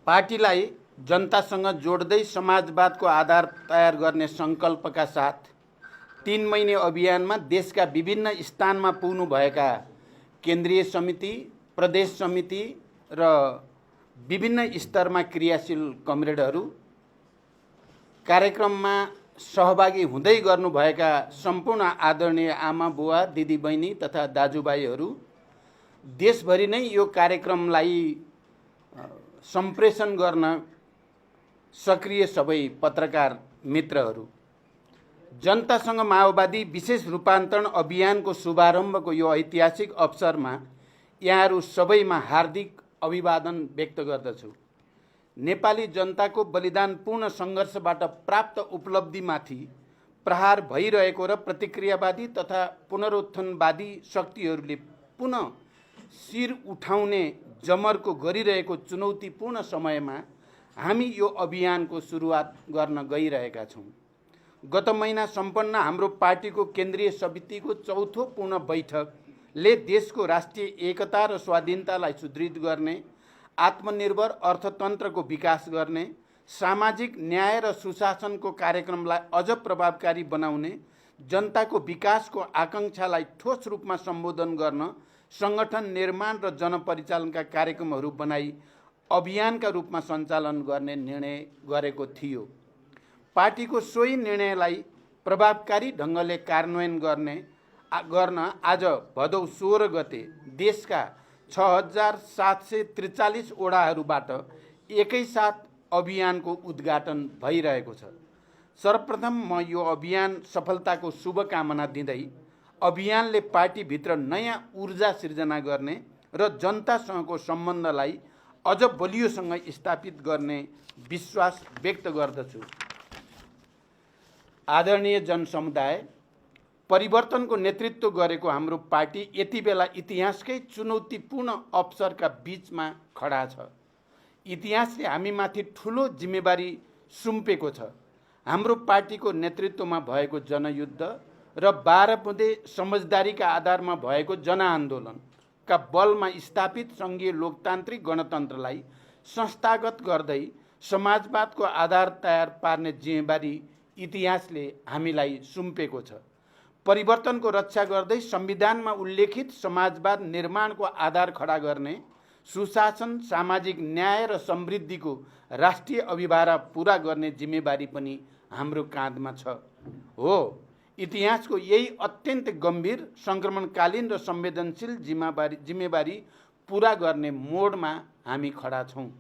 पार्टीलाई जनतासँग जोड्दै समाजवादको आधार तयार गर्ने सङ्कल्पका साथ 3 महिने अभियानमा देशका विभिन्न स्थानमा पुग्नुभएका केन्द्रीय समिति, प्रदेश समिति र विभिन्न स्तरमा क्रियाशील कमरेडहरू, कार्यक्रममा सहभागी हुँदै गर्नुभएका सम्पूर्ण आदरणीय आमा बुवा, दिदी बहिनी तथा दाजुभाइहरू, देशभरि नै यो कार्यक्रमलाई सम्प्रेषण गर्न सक्रिय सबै पत्रकार मित्रहरू, जनतासँग माओवादी विशेष रूपान्तरण अभियानको शुभारम्भको यो ऐतिहासिक अवसरमा यहाँहरू सबैमा हार्दिक अभिवादन व्यक्त गर्दछु। नेपाली जनताको बलिदानपूर्ण सङ्घर्षबाट प्राप्त उपलब्धिमाथि प्रहार भइरहेको र प्रतिक्रियावादी तथा पुनरुत्थानवादी शक्तिहरूले पुनः शिर उठाउने जमर्को गरिरहेको चुनौतीपूर्ण समयमा हामी यो अभियानको सुरुवात गर्न गइरहेका छौँ। गत महिना सम्पन्न हाम्रो पार्टीको केन्द्रीय समितिको चौथो पूर्ण बैठकले देशको राष्ट्रिय एकता र स्वाधीनतालाई सुदृढ गर्ने, आत्मनिर्भर अर्थतन्त्रको विकास गर्ने, सामाजिक न्याय र सुशासनको कार्यक्रमलाई अझ प्रभावकारी बनाउने, जनताको विकासको आकाङ्क्षालाई ठोस रूपमा सम्बोधन गर्न, सङ्गठन निर्माण र जनपरिचालनका कार्यक्रमहरू बनाई अभियानका रूपमा सञ्चालन गर्ने निर्णय गरेको थियो। पार्टीको सोही निर्णयलाई प्रभावकारी ढङ्गले कार्यान्वयन गर्न आज भदौ 16 गते देशका 6743 ओडाहरूबाट एकैसाथ अभियानको उद्घाटन भइरहेको छ। सर्वप्रथम म यो अभियान सफलताको शुभकामना दिँदै अभियानले पार्टीभित्र नयाँ ऊर्जा सिर्जना गर्ने र जनतासँगको सम्बन्धलाई अझ बलियोसँग स्थापित गर्ने विश्वास व्यक्त गर्दछु। आदरणीय जनसमुदाय, परिवर्तनको नेतृत्व गरेको हाम्रो पार्टी यति बेला इतिहासकै चुनौतीपूर्ण अवसरका बीचमा खडा छ। इतिहासले हामीमाथि ठुलो जिम्मेवारी सुम्पेको छ। हाम्रो पार्टीको नेतृत्वमा भएको जनयुद्ध र 12 बुँदे समझदारीका आधारमा भएको जनआन्दोलनका बलमा स्थापित सङ्घीय लोकतान्त्रिक गणतन्त्रलाई संस्थागत गर्दै समाजवादको आधार तयार पार्ने जिम्मेवारी इतिहासले हामीलाई सुम्पेको छ। परिवर्तनको रक्षा गर्दै संविधानमा उल्लेखित समाजवाद निर्माणको आधार खडा गर्ने, सुशासन, सामाजिक न्याय र समृद्धिको राष्ट्रिय अभिभारा पुरा गर्ने जिम्मेवारी पनि हाम्रो काँधमा छ। हो, इतिहासको यही अत्यन्त गम्भीर, सङ्क्रमणकालीन र संवेदनशील जिम्मेवारी पुरा गर्ने मोडमा हामी खडा छौँ।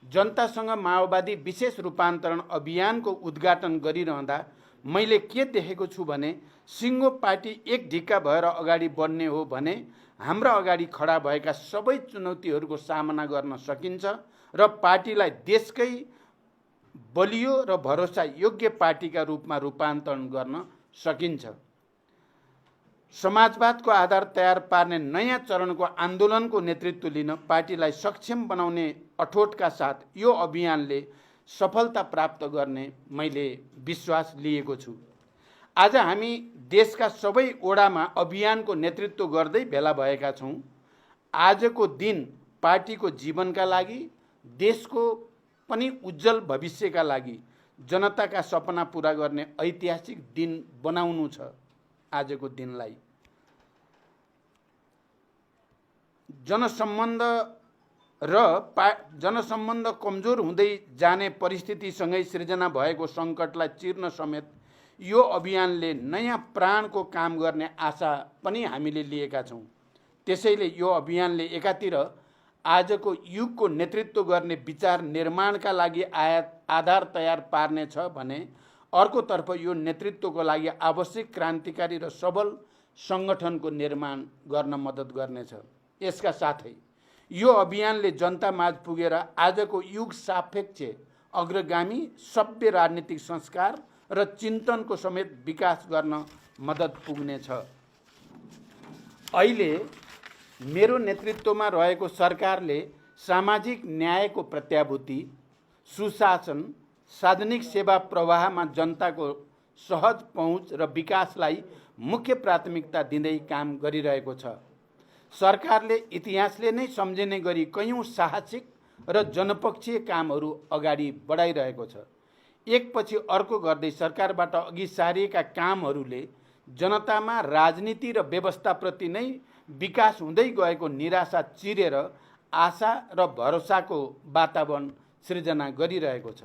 जनतासँग माओवादी विशेष रूपान्तरण अभियानको उद्घाटन गरिरहँदा मैले के देखेको छु भने, सिङ्गो पार्टी एक ढिक्का भएर अगाडि बढ्ने हो भने हाम्रा अगाडि खडा भएका सबै चुनौतीहरूको सामना गर्न सकिन्छ र पार्टीलाई देशकै बलियो र भरोसा योग्य पार्टीका रूपमा रूपान्तरण गर्न सकिन्छ। समाजवादको आधार तयार पार्ने नयाँ चरणको आन्दोलनको नेतृत्व लिन पार्टीलाई सक्षम बनाउने अठोटका साथ यो अभियानले सफलता प्राप्त गर्ने मैले विश्वास लिएको छु। आज हामी देशका सबै ओडामा अभियानको नेतृत्व गर्दै भेला भएका छौँ। आजको दिन पार्टीको जीवनका लागि, देशको पनि उज्जवल भविष्यका लागि जनताका सपना पुरा गर्ने ऐतिहासिक दिन बनाउनु छ। आजको दिनलाई जनसम्बन्ध कमजोर हुँदै जाने परिस्थितिसँगै सृजना भएको सङ्कटलाई चिर्न समेत यो अभियानले नयाँ प्राणको काम गर्ने आशा पनि हामीले लिएका छौँ। त्यसैले यो अभियानले एकातिर आजको युगको नेतृत्व गर्ने विचार निर्माणका लागि आधार तयार पार्नेछ भने अर्कोतर्फ यो नेतृत्वको लागि आवश्यक क्रान्तिकारी र सबल सङ्गठनको निर्माण गर्न मद्दत गर्नेछ। यसका साथै यो अभियानले जनतामाझ पुगेर आजको युग सापेक्ष अग्रगामी सभ्य राजनीतिक संस्कार र चिन्तनको समेत विकास गर्न मद्दत पुग्नेछ। अहिले मेरो नेतृत्वमा रहेको सरकारले सामाजिक न्यायको प्रत्याभूति, सुशासन, सार्वजनिक सेवा प्रवाहमा जनताको सहज पहुँच र विकासलाई मुख्य प्राथमिकता दिँदै काम गरिरहेको छ। सरकारले इतिहासले नै सम्झिने गरी कैयौँ साहसिक र जनपक्षीय कामहरू अगाडि बढाइरहेको छ। एकपछि अर्को गर्दै सरकारबाट अघि सारिएका कामहरूले जनतामा राजनीति र व्यवस्थाप्रति नै विकास हुँदै गएको निराशा चिरेर आशा र भरोसाको वातावरण सृजना गरिरहेको छ।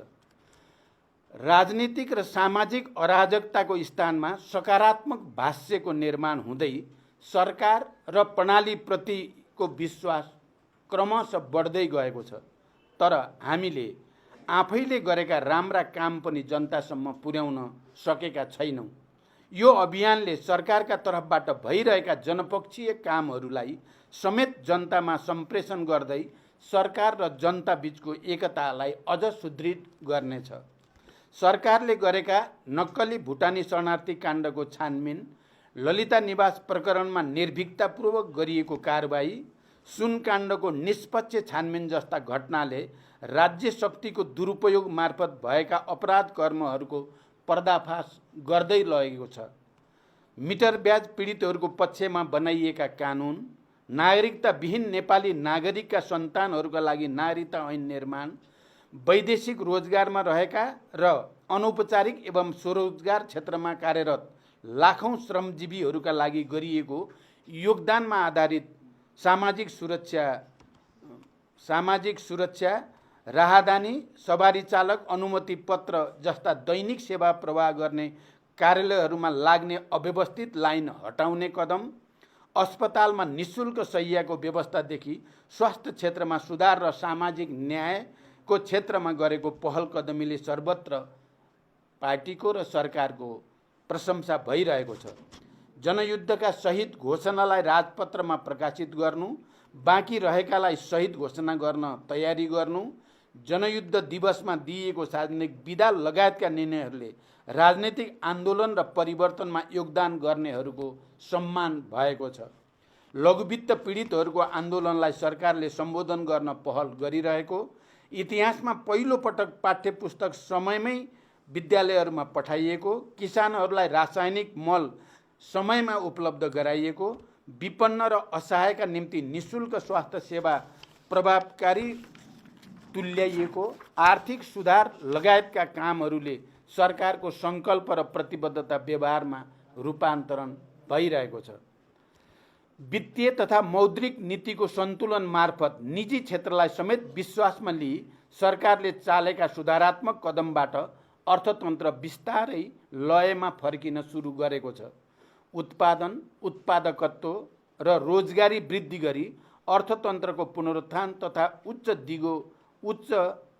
राजनीतिक र सामाजिक अराजकताको स्थानमा सकारात्मक भाष्यको निर्माण हुँदै सरकार र प्रणालीप्रतिको विश्वास क्रमशः बढ्दै गएको छ। तर हामीले आफैले गरेका राम्रा काम पनि जनतासम्म पुर्याउन सकेका छैनौँ। यो अभियानले सरकारका तर्फबाट भइरहेका जनपक्षीय कामहरूलाई समेत जनतामा सम्प्रेषण गर्दै सरकार र जनता बीचको एकतालाई अझ सुदृढ गर्नेछ। सरकारले गरेका नक्कली भुटानी शरणार्थी काण्डको छानबिन, ललिता निवास प्रकरणमा निर्भीकतापूर्वक गरिएको कारबाही, सुन काण्डको निष्पक्ष छानबिन जस्ता घटनाले राज्य शक्तिको दुरुपयोग मार्फत भएका अपराध कर्महरूको पर्दाफास गर्दै लगेको छ। मिटर ब्याज पीडितहरूको पक्षमा बनाइएका कानुन, नागरिकताविहीन नेपाली नागरिकका सन्तानहरूका लागि नागरिकता ऐन निर्माण, वैदेशिक रोजगारमा रहेका र अनौपचारिक एवं स्वरोजगार क्षेत्रमा कार्यरत लाखौं श्रमजीवीहरूका लागि गरिएको योगदानमा आधारित सामाजिक सुरक्षा, राहदानी, सवारी चालक अनुमति पत्र जस्ता दैनिक सेवा प्रवाह गर्ने कार्यालयहरूमा लाग्ने अव्यवस्थित लाइन हटाउने कदम, अस्पतालमा निःशुल्क शय्याको व्यवस्थादेखि स्वास्थ्य क्षेत्रमा सुधार र सामाजिक न्यायको क्षेत्रमा गरेको पहल कदमीले सर्वत्र पार्टीको र सरकारको प्रशंसा भइरहेको छ। जनयुद्धका शहीद घोषणालाई राजपत्रमा प्रकाशित गर्नु, बाँकी रहेकालाई शहीद घोषणा गर्न तयारी गर्नु, जनयुद्ध दिवसमा दिइएको सार्वजनिक विदा लगायतका निर्णयहरूले राजनीतिक आन्दोलन र परिवर्तनमा योगदान गर्नेहरूको सम्मान भएको छ। लघुवित्त पीडितहरूको आन्दोलनलाई सरकारले सम्बोधन गर्न पहल गरिरहेको, इतिहासमा पहिलो पटक पाठ्यपुस्तक समयमै विद्यालयहरूमा पठाइएको, किसानहरूलाई रासायनिक मल समयमा उपलब्ध गराइएको, विपन्न र असहायका निम्ति निःशुल्क स्वास्थ्य सेवा प्रभावकारी तुल्याइएको, आर्थिक सुधार लगायतका कामहरूले सरकारको सङ्कल्प र प्रतिबद्धता व्यवहारमा रूपान्तरण भइरहेको छ। वित्तीय तथा मौद्रिक नीतिको सन्तुलन मार्फत निजी क्षेत्रलाई समेत विश्वासमा लिई सरकारले चालेका सुधारात्मक कदमबाट अर्थतन्त्र बिस्तारै लयमा फर्किन सुरु गरेको छ। उत्पादन, उत्पादकत्व र रोजगारी वृद्धि गरी अर्थतन्त्रको पुनरुत्थान तथा उच्च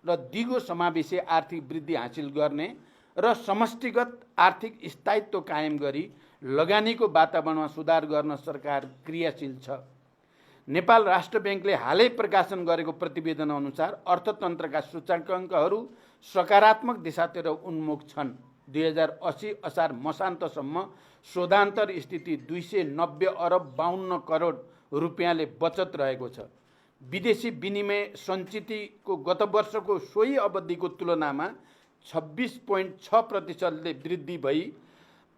र दिगो समावेशी आर्थिक वृद्धि हासिल गर्ने र समष्टिगत आर्थिक स्थायित्व कायम गरी लगानीको वातावरणमा सुधार गर्न सरकार क्रियाशील छ। नेपाल राष्ट्र ब्याङ्कले हालै प्रकाशन गरेको प्रतिवेदन अनुसार अर्थतन्त्रका सूचकाङ्कहरू सकारात्मक दिशातिर उन्मुख छन्। 2080 असार मसान्तसम्म शोधान्तर स्थिति 290 अरब 52 करोड रुपियाँले बचत रहेको छ। विदेशी विनिमय सञ्चितको गत वर्षको सोही अवधिको तुलनामा 26.6% वृद्धि भई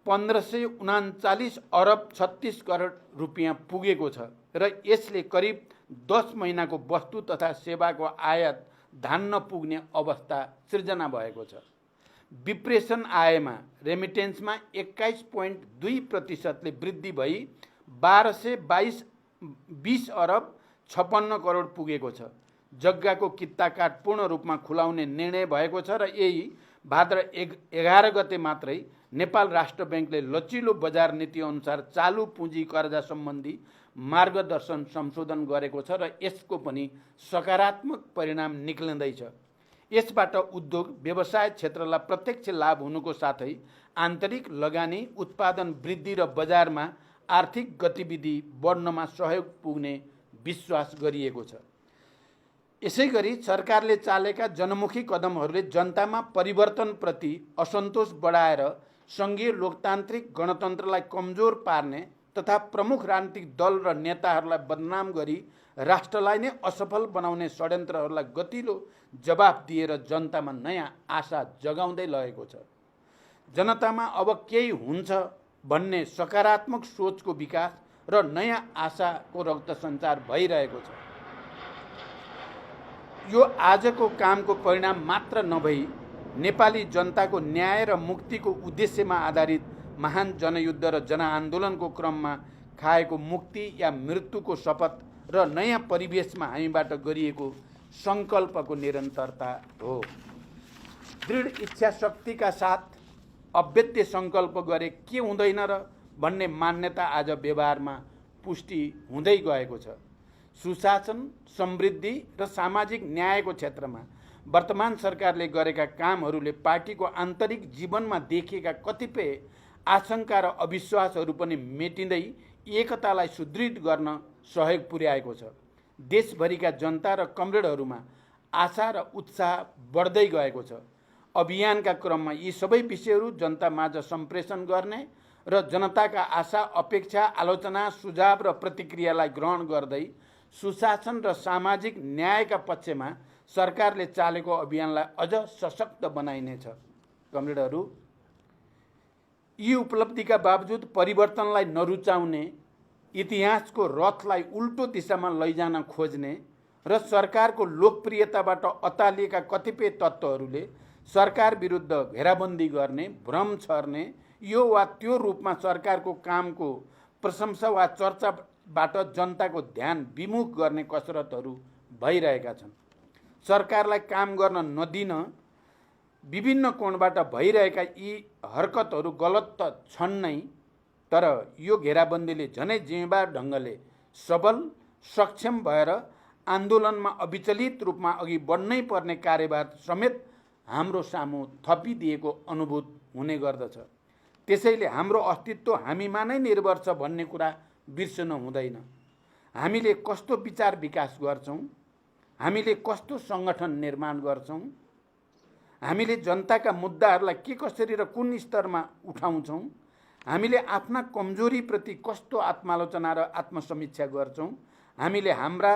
1539 अरब 36 करोड रुपियाँ पुगेको छ र यसले करिब 10 महिनाको वस्तु तथा सेवाको आयात धान्न पुग्ने अवस्था सृजना भएको छ। विप्रेषण आयमा रेमिटेन्समा 21.2% वृद्धि भई 1220 अरब 56 करोड पुगेको छ। जग्गाको किता कार्ड पूर्ण रूपमा खुलाउने निर्णय भएको छ र यही भाद्र 11 गते मात्रै नेपाल राष्ट्र ब्याङ्कले लचिलो बजार नीति अनुसार चालु पुँजी कर्जा सम्बन्धी मार्गदर्शन संशोधन गरेको छ र यसको पनि सकारात्मक परिणाम निक्लिँदैछ। यसबाट उद्योग व्यवसाय क्षेत्रलाई प्रत्यक्ष लाभ हुनुको साथै आन्तरिक लगानी, उत्पादन वृद्धि र बजारमा आर्थिक गतिविधि बढ्नमा सहयोग पुग्ने विश्वास गरिएको छ। यसैगरी सरकारले चालेका जनमुखी कदमहरूले जनतामा परिवर्तनप्रति असन्तोष बढाएर सङ्घीय लोकतान्त्रिक गणतन्त्रलाई कमजोर पार्ने तथा प्रमुख राजनीतिक दल र नेताहरूलाई बदनाम गरी राष्ट्रलाई नै असफल बनाउने षड्यन्त्रहरूलाई गतिलो जवाफ दिएर जनतामा नयाँ आशा जगाउँदै लगेको छ। जनतामा अब केही हुन्छ भन्ने सकारात्मक सोचको विकास र नयाँ आशाको रक्त सञ्चार भइरहेको छ। यो आजको कामको परिणाम मात्र नभई नेपाली जनताको न्याय र मुक्तिको उद्देश्यमा आधारित महान जनयुद्ध र जनआन्दोलनको क्रममा खाएको मुक्ति या मृत्युको शपथ र नयाँ परिवेशमा हामीबाट गरिएको सङ्कल्पको निरन्तरता हो। दृढ इच्छा शक्तिका साथ अव्यत्य सङ्कल्प गरे के हुँदैन र भन्ने मान्यता आज व्यवहारमा पुष्टि हुँदै गएको छ। सुशासन, समृद्धि र सामाजिक न्यायको क्षेत्रमा वर्तमान सरकारले गरेका कामहरूले पार्टीको आन्तरिक जीवनमा देखिएका कतिपय आशंका र अविश्वासहरू पनि मेटिँदै एकतालाई सुदृढ गर्न सहयोग पुर्याएको छ। देशभरिका जनता र कमरेडहरूमा आशा र उत्साह बढ्दै गएको छ। अभियानका क्रममा यी सबै विषयहरू जनतामाझ सम्प्रेषण गर्ने र जनताका आशा, अपेक्षा, आलोचना, सुझाव र प्रतिक्रियालाई ग्रहण गर्दै सुशासन र सामाजिक न्यायका पक्षमा सरकारले चालेको अभियानलाई अझ सशक्त बनाइनेछ। कमरेडहरू, यी उपलब्धिका बावजुद परिवर्तनलाई नरुचाउने, इतिहासको रथलाई उल्टो दिशामा लैजान खोज्ने र सरकारको लोकप्रियताबाट अतालिएका कतिपय तत्त्वहरूले सरकार विरुद्ध घेराबन्दी गर्ने, भ्रम छर्ने, यो वा त्यो रूपमा सरकारको कामको प्रशंसा वा चर्चाबाट जनताको ध्यान विमुख गर्ने कसरतहरू भइरहेका छन्। सरकारलाई काम गर्न नदिन विभिन्न कोणबाट भइरहेका यी हरकतहरू गलत त छन् नै, तर यो घेराबन्दीले झनै जिम्मेवार ढङ्गले सबल, सक्षम भएर आन्दोलनमा अविचलित रूपमा अघि बढ्नै पर्ने कार्यभार समेत हाम्रो सामु थपिदिएको अनुभूत हुने गर्दछ। त्यसैले हाम्रो अस्तित्व हामीमा नै निर्भर छ भन्ने कुरा बिर्सनु हुँदैन। हामीले कस्तो विचार विकास गर्छौँ, हामीले कस्तो सङ्गठन निर्माण गर्छौँ, हामीले जनताका मुद्दाहरूलाई के कसरी र कुन स्तरमा उठाउँछौँ, हामीले आफ्ना कमजोरीप्रति कस्तो आत्मालोचना र आत्मसमीक्षा गर्छौँ, हामीले हाम्रा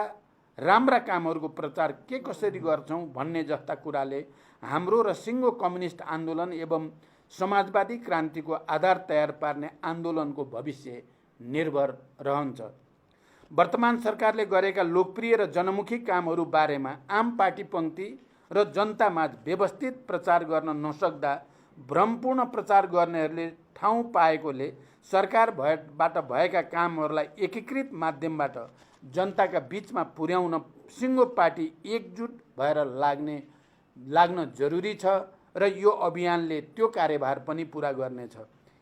राम्रा कामहरूको प्रचार के कसरी गर्छौँ भन्ने जस्ता कुराले हाम्रो र सिङ्गो कम्युनिस्ट आन्दोलन एवं समाजवादी क्रान्तिको आधार तयार पार्ने आन्दोलनको भविष्य निर्भर रहन्छ। वर्तमान सरकारले गरेका लोकप्रिय र जनमुखी कामहरू बारेमा आम पार्टी पङ्क्ति र जनतामाझ व्यवस्थित प्रचार गर्न नसक्दा भ्रमपूर्ण प्रचार गर्नेहरूले ठाउँ पाएकोले सरकारबाट भएका कामहरूलाई एकीकृत माध्यमबाट जनताका बीचमा पुर्याउन सिङ्गो पार्टी एकजुट भएर लाग्न जरुरी छ र यो अभियानले त्यो कार्यभार पनि पुरा गर्नेछ।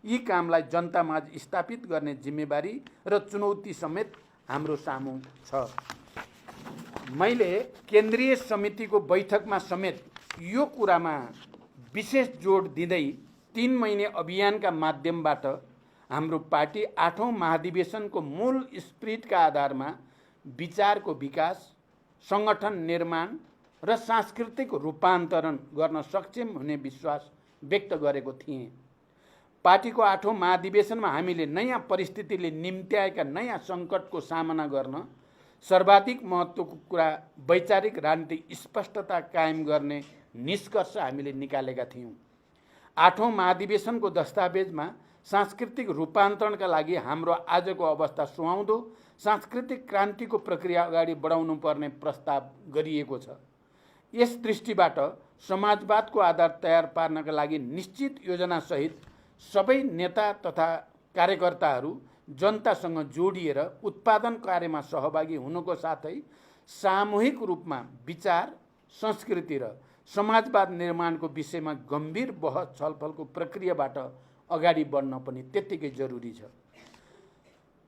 यी कामलाई जनतामाझ स्थापित गर्ने जिम्मेवारी र चुनौती समेत हाम्रो सामु छ। मैले केन्द्रीय समितिको बैठकमा समेत यो कुरामा विशेष जोड दिँदै 3 महिने अभियानका माध्यमबाट हाम्रो पार्टी 8औं महाधिवेशनको मूल स्पिरिटका आधारमा विचारको विकास, सङ्गठन निर्माण र सांस्कृतिक रूपान्तरण गर्न सक्षम हुने विश्वास व्यक्त गरेको थिएँ। पार्टीको 8औं महाधिवेशनमा हामीले नयाँ परिस्थितिले निम्त्याएका नयाँ सङ्कटको सामना गर्न सर्वाधिक महत्त्वको कुरा वैचारिक राजनीतिक स्पष्टता कायम गर्ने निष्कर्ष हामीले निकालेका थियौँ। 8औं महाधिवेशनको दस्तावेजमा सांस्कृतिक रूपान्तरणका लागि हाम्रो आजको अवस्था सुहाउँदो सांस्कृतिक क्रान्तिको प्रक्रिया अगाडि बढाउनु पर्ने प्रस्ताव गरिएको छ। यस दृष्टिबाट समाजवादको आधार तयार पार्नका लागि निश्चित योजनासहित सबै नेता तथा कार्यकर्ताहरू जनतासँग जोडिएर उत्पादन कार्यमा सहभागी हुनुको साथै सामूहिक रूपमा विचार, संस्कृति र समाजवाद निर्माणको विषयमा गम्भीर बहस छलफलको प्रक्रियाबाट अगाडि बढ्न पनि त्यत्तिकै जरुरी छ।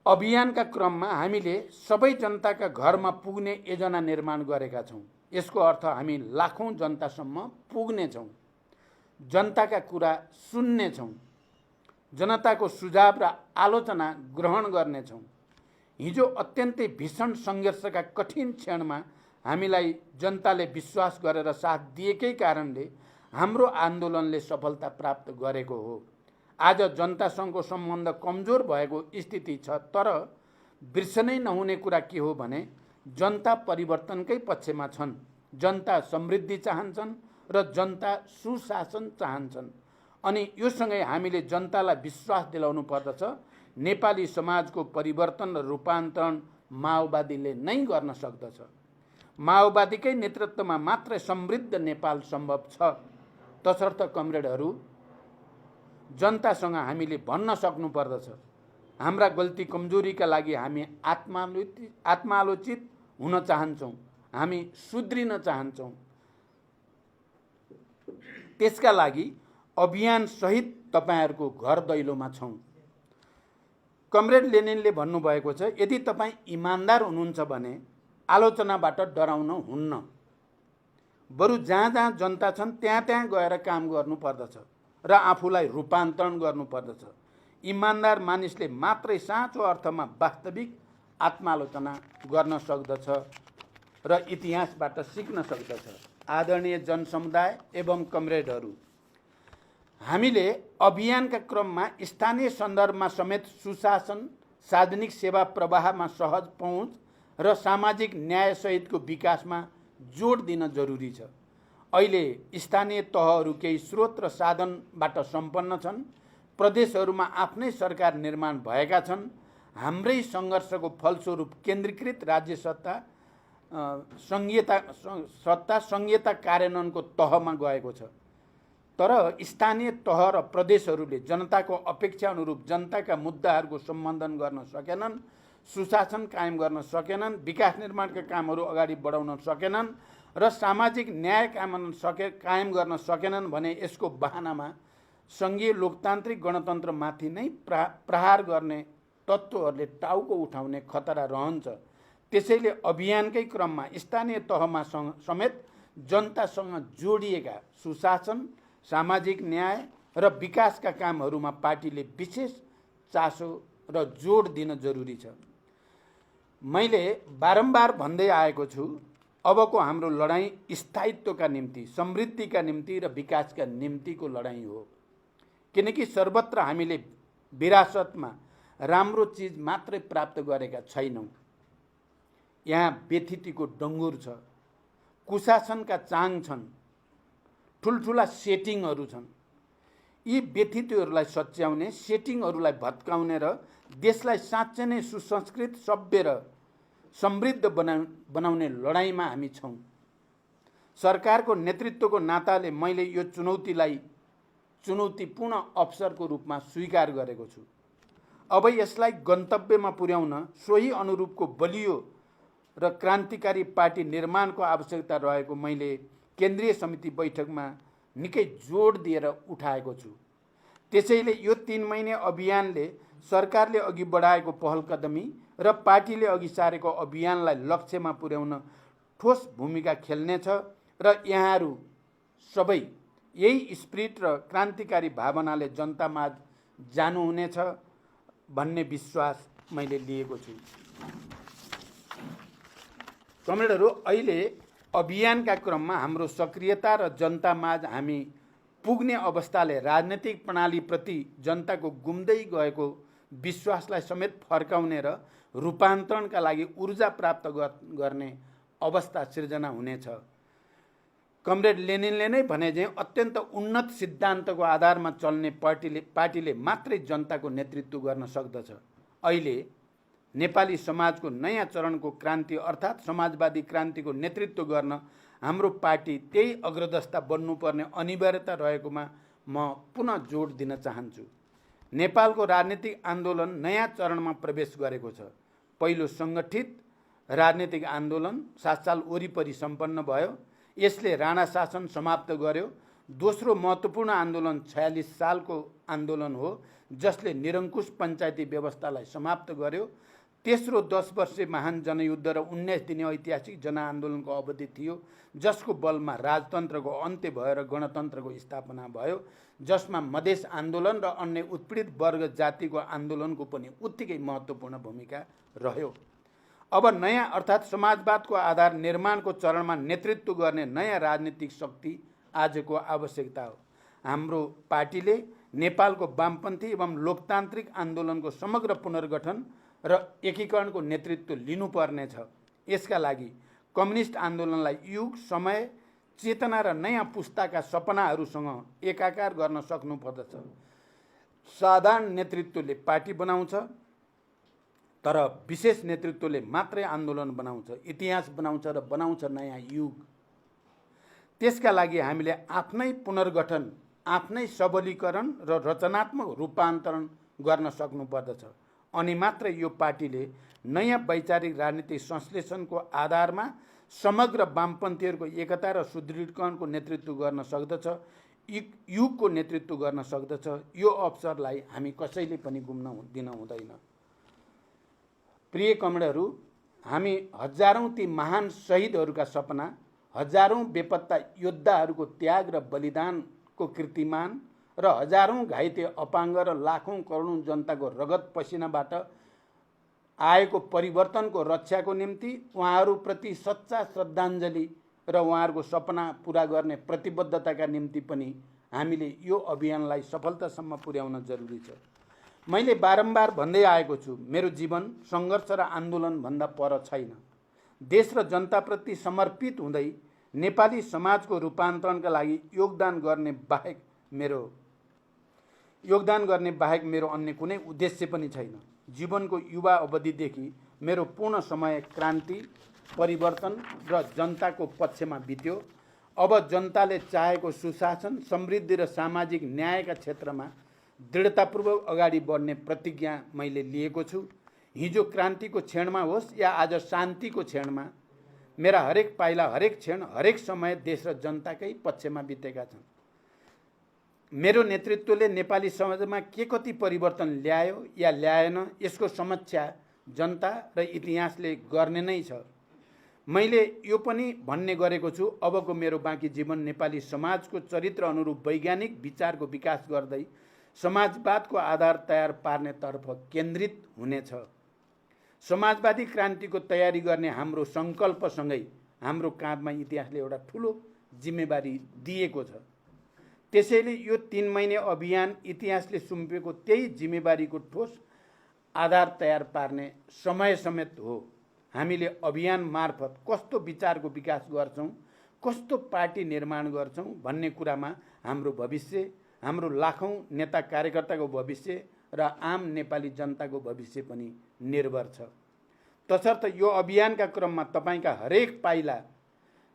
अभियानका क्रममा हामीले सबै जनताका घरमा पुग्ने योजना निर्माण गरेका छौँ। यसको अर्थ हामी लाखौँ जनतासम्म पुग्नेछौँ, जनताका कुरा सुन्नेछौँ, जनताको सुझाव र आलोचना ग्रहण गर्नेछौँ। हिजो अत्यन्तै भीषण सङ्घर्षका कठिन क्षणमा हामीलाई जनताले विश्वास गरेर साथ दिएकै कारणले हाम्रो आन्दोलनले सफलता प्राप्त गरेको हो। आज जनतासँगको सम्बन्ध कमजोर भएको स्थिति छ, तर बिर्सनै नहुने कुरा के हो भने जनता परिवर्तनकै पक्षमा छन्। जनता समृद्धि चाहन्छन् र जनता सुशासन चाहन्छन्। अनि योसँगै हामीले जनतालाई विश्वास दिलाउनु पर्दछ नेपाली समाजको परिवर्तन र रूपान्तरण माओवादीले नै गर्न सक्दछ। माओवादीकै नेतृत्वमा मात्रै समृद्ध नेपाल सम्भव छ। तसर्थ कमरेडहरू, जनतासँग हामीले भन्न सक्नुपर्दछ, हाम्रा गल्ती कमजोरीका लागि हामी आत्मालोचित हुन चाहन्छौँ, हामी सुध्रिन चाहन्छौँ। त्यसका लागि अभियान सहित तपाईहरूको घर दैलोमा छौँ। कमरेड लेनिनले भन्नुभएको छ, यदि तपाईँ इमान्दार हुनुहुन्छ भने आलोचनाबाट डराउन हुन्न, बरु जहाँ जहाँ जनता छन् त्यहाँ त्यहाँ गएर काम गर्नुपर्दछ र आफूलाई रूपान्तरण गर्नुपर्दछ। इमान्दार मानिसले मात्रै साँचो अर्थमा वास्तविक आत्मालोचना गर्न सक्दछ र इतिहासबाट सिक्न सक्दछ। आदरणीय जनसमुदाय एवं कमरेडहरू, हामीले अभियानका क्रममा स्थानीय सन्दर्भमा समेत सुशासन, सार्वजनिक सेवा प्रवाहमा सहज पहुँच र सामाजिक न्यायसहितको विकासमा जोड दिन जरुरी छ। अहिले स्थानीय तहहरू केही स्रोत र साधनबाट सम्पन्न छन्। प्रदेशहरूमा आफ्नै सरकार निर्माण भएका छन्। हाम्रै सङ्घर्षको फलस्वरूप केन्द्रीकृत राज्य सत्ता सङ्घीयता कार्यान्वयनको तहमा गएको छ। तर स्थानीय तह र प्रदेशहरूले जनताको अपेक्षा अनुरूप जनताका मुद्दाहरूको सम्बोधन गर्न सकेनन्, सुशासन कायम गर्न सकेनन्, विकास निर्माणका कामहरू अगाडि बढाउन सकेनन् र सामाजिक न्याय कायम गर्न सकेनन् भने यसको बहानामा सङ्घीय लोकतान्त्रिक गणतन्त्रमाथि नै प्रहार गर्ने तत्त्वहरूले टाउको उठाउने खतरा रहन्छ। त्यसैले अभियानकै क्रममा स्थानीय तहमा समेत जनतासँग जोडिएका सुशासन, सामाजिक न्याय र विकासका कामहरूमा पार्टीले विशेष चासो र जोड दिन जरुरी छ। मैले बारम्बार भन्दै आएको छु, अबको हाम्रो लडाईँ स्थायित्वका निम्ति, समृद्धिका निम्ति र विकासका निम्तिको लडाईँ हो। किनकि सर्वत्र हामीले विरासतमा राम्रो चिज मात्रै प्राप्त गरेका छैनौँ। यहाँ व्यथितिको डङ्गुर छ, कुशासनका चाङ छन्, ठुल्ठुला सेटिङहरू छन्। यी व्यथितिहरूलाई सच्याउने, सेटिङहरूलाई भत्काउने र देशलाई साँच्चै नै सुसंस्कृत, सभ्य र समृद्ध बनाउने लडाईँमा हामी छौँ। सरकारको नेतृत्वको नाताले मैले यो चुनौतीपूर्ण अवसरको रूपमा स्वीकार गरेको छु। अब यसलाई गन्तव्यमा पुर्याउन सोही अनुरूपको बलियो र क्रान्तिकारी पार्टी निर्माणको आवश्यकता रहेको मैले केन्द्रीय समिति बैठकमा निकै जोड दिएर उठाएको छु। त्यसैले यो 3 महिने अभियानले सरकारले अघि बढाएको पहल कदमी र पार्टीले अघि सारेको अभियानलाई लक्ष्यमा पुर्याउन ठोस भूमिका खेल्नेछ र यहाँहरू सबै यही स्पिरिट र क्रान्तिकारी भावनाले जनतामाझ जानुहुनेछ भन्ने विश्वास मैले लिएको छु। कमरेडहरू, अहिले अभियानका क्रममा हाम्रो सक्रियता र जनतामाझ हामी पुग्ने अवस्थाले राजनीतिक प्रणालीप्रति जनताको गुम्दै गएको विश्वासलाई समेत फर्काउने र रूपान्तरणका लागि ऊर्जा प्राप्त गर्ने अवस्था सिर्जना हुनेछ। कमरेड लेनिनले नै भने चाहिँ अत्यन्त उन्नत सिद्धान्तको आधारमा चल्ने पार्टीले मात्रै जनताको नेतृत्व गर्न सक्दछ। अहिले नेपाली समाजको नयाँ चरणको क्रान्ति अर्थात् समाजवादी क्रान्तिको नेतृत्व गर्न हाम्रो पार्टी त्यही अग्रदस्ता बन्नुपर्ने अनिवार्यता रहेकोमा म पुनः जोड दिन चाहन्छु। नेपालको राजनीतिक आन्दोलन नयाँ चरणमा प्रवेश गरेको छ। पहिलो सङ्गठित राजनीतिक आन्दोलन 7 साल वरिपरि सम्पन्न भयो। यसले राणा शासन समाप्त गर्यो। दोस्रो महत्त्वपूर्ण आन्दोलन 46 सालको आन्दोलन हो, जसले निरङ्कुश पञ्चायती व्यवस्थालाई समाप्त गर्यो। तेस्रो 10 वर्षे महान जनयुद्ध र 19 दिने ऐतिहासिक जनआन्दोलनको अवधि थियो, जसको बलमा राजतन्त्रको अन्त्य भयो र गणतन्त्रको स्थापना भयो, जसमा मधेस आन्दोलन र अन्य उत्पीडित वर्ग जातिको आन्दोलनको पनि उत्तिकै महत्त्वपूर्ण भूमिका रह्यो। अब नयाँ अर्थात् समाजवादको आधार निर्माणको चरणमा नेतृत्व गर्ने नयाँ राजनीतिक शक्ति आजको आवश्यकता हो। हाम्रो पार्टीले नेपालको वामपन्थी एवं लोकतान्त्रिक आन्दोलनको समग्र पुनर्गठन र एकीकरणको नेतृत्व लिनुपर्नेछ। यसका लागि कम्युनिस्ट आन्दोलनलाई युग, समय, चेतना र नयाँ पुस्ताका सपनाहरूसँग एकाकार गर्न सक्नुपर्दछ। साधारण नेतृत्वले पार्टी बनाउँछ, तर विशेष नेतृत्वले मात्रै आन्दोलन बनाउँछ, इतिहास बनाउँछ र बनाउँछ नयाँ युग। त्यसका लागि हामीले आफ्नै पुनर्गठन, आफ्नै सबलीकरण र रचनात्मक रूपान्तरण गर्न सक्नुपर्दछ। अनि मात्र यो पार्टीले नयाँ वैचारिक राजनीतिक संश्लेषणको आधारमा समग्र वामपन्थीहरूको एकता र सुदृढीकरणको नेतृत्व गर्न सक्दछ, युगको नेतृत्व गर्न सक्दछ। यो अवसरलाई हामी कसैले पनि गुम्न दिन हुँदैन। प्रिय कमरेडहरू, हामी हजारौं ती महान शहीदहरूका सपना, हजारौं बेपत्ता योद्धाहरूको त्याग र बलिदानको कीर्तिमान र हजारौं घाइते अपाङ्ग र लाखौं करोडौं जनताको रगत पसिनाबाट आएको परिवर्तनको रक्षाको निम्ति उहाँहरूप्रति सच्चा श्रद्धाञ्जली र उहाँहरूको सपना पुरा गर्ने प्रतिबद्धताका निम्ति पनि हामीले यो अभियानलाई सफलतासम्म पुर्याउन जरुरी छ। मैले बारम्बार भन्दै आएको छु, मेरो जीवन सङ्घर्ष र आन्दोलन भन्दा पर छैन। देश र जनताप्रति समर्पित हुँदै नेपाली समाजको रूपान्तरणका लागि योगदान गर्ने बाहेक मेरो अन्य कुनै उद्देश्य पनि छैन। जीवनको युवा अवधिदेखि मेरो पूर्ण समय क्रान्ति, परिवर्तन र जनताको पक्षमा बित्यो। अब जनताले चाहेको सुशासन, समृद्धि र सामाजिक न्यायका क्षेत्रमा दृढतापूर्वक अगाडि बढ्ने प्रतिज्ञा मैले लिएको छु। हिजो क्रान्तिको क्षणमा होस् या आज शान्तिको क्षणमा, मेरा हरेक पाइला, हरेक क्षण, हरेक समय देश र जनताकै पक्षमा बितेका छन्। मेरो नेतृत्वले नेपाली समाजमा के कति परिवर्तन ल्यायो या ल्याएन, यसको समीक्षा जनता र इतिहासले गर्ने नै छ। मैले यो पनि भन्ने गरेको छु, अबको मेरो बाँकी जीवन नेपाली समाजको चरित्र अनुरूप वैज्ञानिक विचारको विकास गर्दै समाजवादको आधार तयार पार्नेतर्फ केन्द्रित हुनेछ। समाजवादी क्रान्तिको तयारी गर्ने हाम्रो सङ्कल्पसँगै हाम्रो काँधमा इतिहासले एउटा ठुलो जिम्मेवारी दिएको छ। त्यसैले यो 3 महिने अभियान इतिहासले सुम्पेको त्यही जिम्मेवारीको ठोस आधार तयार पार्ने समय समेत हो। हामीले अभियान मार्फत कस्तो विचारको विकास गर्छौं, कस्तो पार्टी निर्माण गर्छौं भन्ने कुरामा हाम्रो भविष्य, हाम्रो लाखौं नेता कार्यकर्ताको भविष्य र आम नेपाली जनताको भविष्य पनि निर्भर छ। तसर्थ यो अभियानका क्रममा तपाईका हरेक पाइला,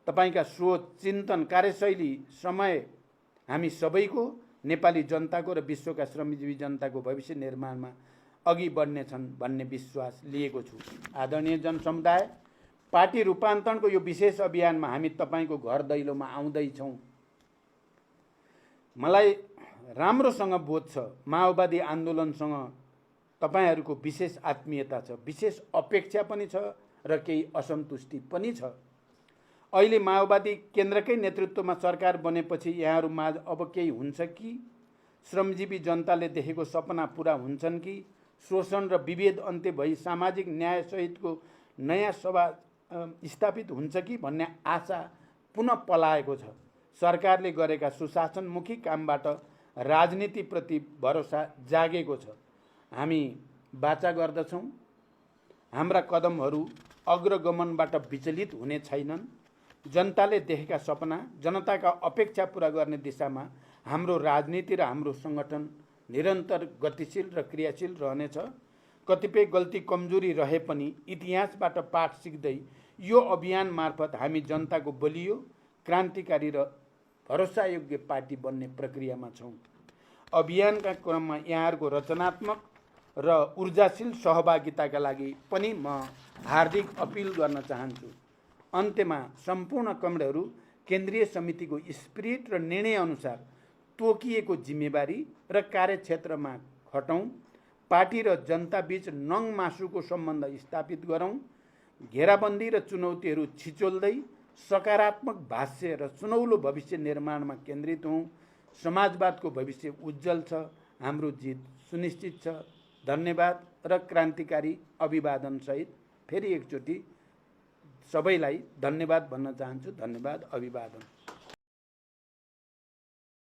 तपाईका सोच, चिन्तन, कार्यशैली, समय हामी सबैको, नेपाली जनताको र विश्वका श्रमजीवी जनताको भविष्य निर्माणमा अघि बढ्नेछन् भन्ने विश्वास लिएको छु। आदरणीय जनसमुदाय, पार्टी रूपान्तरणको यो विशेष अभियानमा हामी तपाईको घर दैलोमा आउँदैछौँ। मलाई राम्रोसँग बोध छ, माओवादी आन्दोलनसँग तपाईहरूको विशेष आत्मीयता छ, विशेष अपेक्षा पनि छ र केही असन्तुष्टि पनि छ। अहिले माओवादी केन्द्रकै नेतृत्वमा सरकार बनेपछि यहाँहरूमाझ अब केही हुन्छ कि? श्रमजीवी जनताले देखेको सपना पुरा हुन्छन् कि? शोषण र विभेद अन्त्य भई सामाजिक न्याय सहितको नयाँ समाज स्थापित हुन्छ कि भन्ने आशा पुनः पलाएको छ। सरकारले गरेका सुशासनमुखी कामबाट राजनीतिप्रति भरोसा जागेको छ। हामी वाचा गर्दछौँ, हाम्रा कदमहरू अग्रगमनबाट विचलित हुने छैनन्। जनताले देखेका सपना, जनताका अपेक्षा पूरा गर्ने दिशामा हाम्रो राजनीति र हाम्रो सङ्गठन निरन्तर गतिशील र क्रियाशील रहनेछ। कतिपय गल्ती कमजोरी रहे पनि इतिहासबाट पाठ सिक्दै यो अभियान मार्फत हामी जनताको बलियो, क्रान्तिकारी र भरोसायोग्य पार्टी बन्ने प्रक्रियामा छौँ। अभियानका क्रममा यहाँहरूको रचनात्मक र ऊर्जाशील सहभागिताका लागि पनि म हार्दिक अपिल गर्न चाहन्छु। अन्त्यमा सम्पूर्ण कमरेडहरू केन्द्रीय समितिको स्पिरिट र निर्णय अनुसार तोकिएको जिम्मेवारी र कार्यक्षेत्रमा खटौँ। पार्टी र जनता बीच नङ मासुको सम्बन्ध स्थापित गरौँ। घेराबन्दी र चुनौतीहरू छिचोल्दै सकारात्मक भाष्य र सुनौलो भविष्य निर्माणमा केन्द्रित हौँ। समाजवादको भविष्य उज्जवल छ, हाम्रो जित सुनिश्चित छ। धन्यवाद र क्रान्तिकारी अभिवादनसहित फेरि एकचोटि सबैलाई धन्यवाद भन्न चाहन्छु। धन्यवाद, अभिवादन।